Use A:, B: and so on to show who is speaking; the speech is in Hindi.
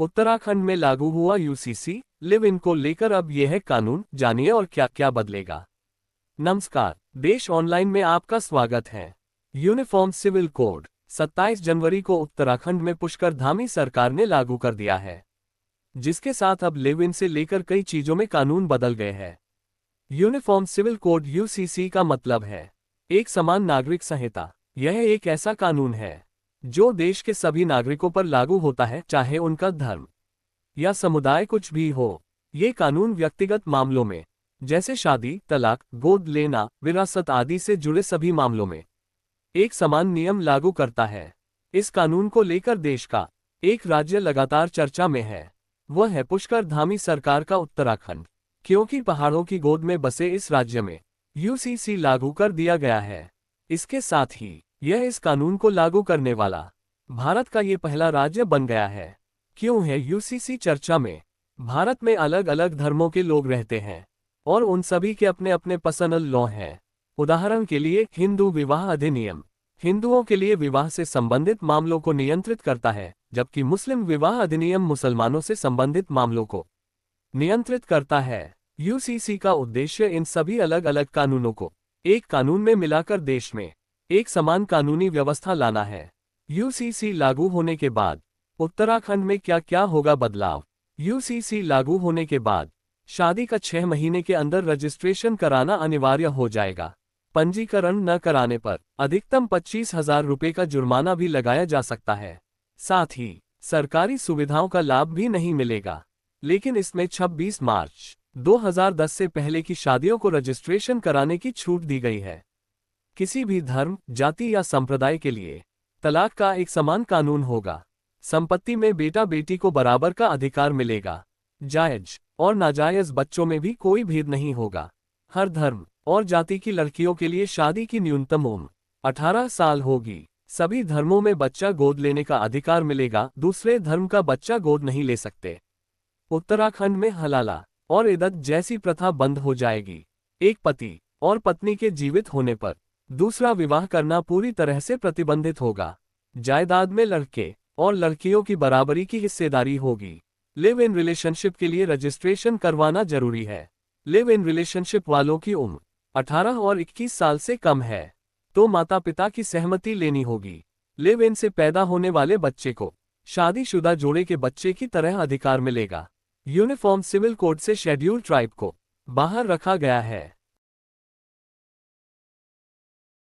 A: उत्तराखंड में लागू हुआ यूसीसी लिव इन को लेकर अब यह है कानून, जानिए और क्या क्या बदलेगा। नमस्कार, देश ऑनलाइन में आपका स्वागत है। यूनिफॉर्म सिविल कोड 27 जनवरी को उत्तराखंड में पुष्कर धामी सरकार ने लागू कर दिया है, जिसके साथ अब लिव इन से लेकर कई चीजों में कानून बदल गए हैं। यूनिफॉर्म सिविल कोड यूसीसी का मतलब है एक समान नागरिक संहिता। यह एक ऐसा कानून है जो देश के सभी नागरिकों पर लागू होता है, चाहे उनका धर्म या समुदाय कुछ भी हो। ये कानून व्यक्तिगत मामलों में, जैसे शादी, तलाक, गोद लेना, विरासत आदि से जुड़े सभी मामलों में एक समान नियम लागू करता है। इस कानून को लेकर देश का एक राज्य लगातार चर्चा में है, वह है पुष्कर धामी सरकार का उत्तराखंड। क्योंकि पहाड़ों की गोद में बसे इस राज्य में यूसीसी लागू कर दिया गया है। इसके साथ ही यह इस कानून को लागू करने वाला भारत का ये पहला राज्य बन गया है। क्यों है यूसीसी चर्चा में? भारत में अलग अलग धर्मों के लोग रहते हैं और उन सभी के अपने अपने पर्सनल लॉ हैं। उदाहरण के लिए हिंदू विवाह अधिनियम हिंदुओं के लिए विवाह से संबंधित मामलों को नियंत्रित करता है, जबकि मुस्लिम विवाह अधिनियम मुसलमानों से संबंधित मामलों को नियंत्रित करता है। यूसीसी का उद्देश्य इन सभी अलग अलग कानूनों को एक कानून में मिलाकर देश में एक समान कानूनी व्यवस्था लाना है। यूसीसी लागू होने के बाद उत्तराखंड में क्या क्या होगा बदलाव? यूसीसी लागू होने के बाद शादी का 6 महीने के अंदर रजिस्ट्रेशन कराना अनिवार्य हो जाएगा। पंजीकरण न कराने पर अधिकतम 25,000 रुपये का जुर्माना भी लगाया जा सकता है। साथ ही सरकारी सुविधाओं का लाभ भी नहीं मिलेगा। लेकिन इसमें 26 मार्च 2010 से पहले की शादियों को रजिस्ट्रेशन कराने की छूट दी गई है। किसी भी धर्म, जाति या संप्रदाय के लिए तलाक का एक समान कानून होगा। संपत्ति में बेटा बेटी को बराबर का अधिकार मिलेगा। जायज और नाजायज बच्चों में भी कोई भेद नहीं होगा। हर धर्म और जाति की लड़कियों के लिए शादी की न्यूनतम उम्र 18 साल होगी। सभी धर्मों में बच्चा गोद लेने का अधिकार मिलेगा, दूसरे धर्म का बच्चा गोद नहीं ले सकते। उत्तराखंड में हलाला और इद्दत जैसी प्रथा बंद हो जाएगी। एक पति और पत्नी के जीवित होने पर दूसरा विवाह करना पूरी तरह से प्रतिबंधित होगा। जायदाद में लड़के और लड़कियों की बराबरी की हिस्सेदारी होगी। लिव इन रिलेशनशिप के लिए रजिस्ट्रेशन करवाना जरूरी है। लिव इन रिलेशनशिप वालों की उम्र 18 और 21 साल से कम है तो माता पिता की सहमति लेनी होगी। लिव इन से पैदा होने वाले बच्चे को शादीशुदा जोड़े के बच्चे की तरह अधिकार मिलेगा। यूनिफॉर्म सिविल कोड से शेड्यूल्ड ट्राइब को बाहर रखा गया है।